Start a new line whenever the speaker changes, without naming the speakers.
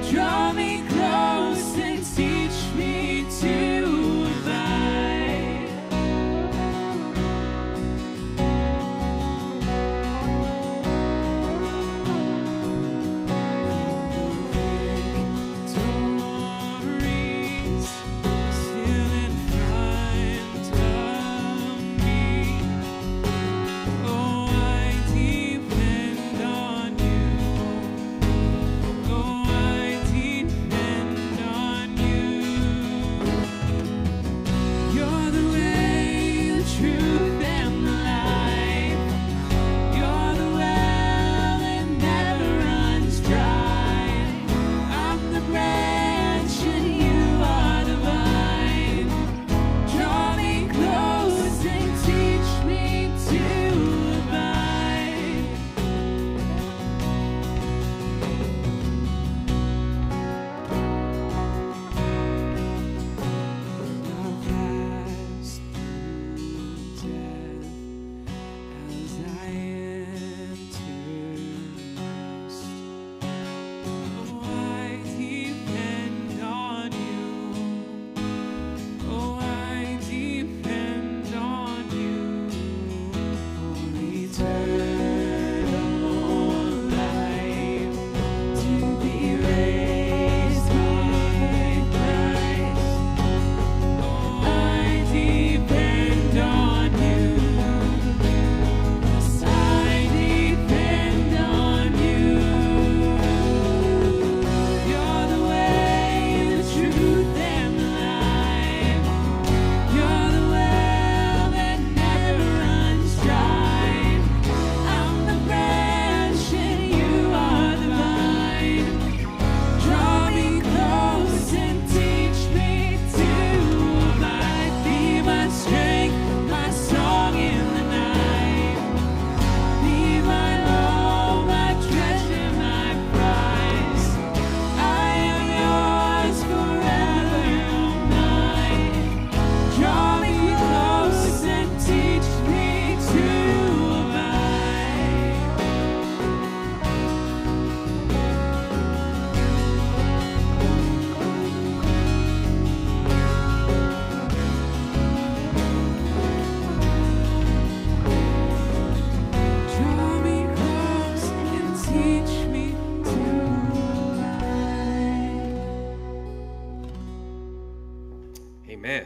Draw me close and teach me to abide. Victories still in front of me. Oh, I depend on you. Oh, I depend on you. You're the way, the truth, and the life. You're the well that never runs dry. I'm the branch and you are the vine. Draw me close and teach me to abide. I've passed through death as I enter rest. Oh, I depend on you. Oh, I depend on you for eternal life, to be raised by Christ. Oh, I depend on you. Yes, I depend on you. You're the way, the truth, and the life. You're the well that never runs dry. I'm the branch and you are the vine. Draw me close and teach me to abide. Be my strength, my song in the night. Be my all, my treasure, my prize. I am yours forever, mine. Draw me close and teach me to abide. Draw me close and teach me to abide.
Amen.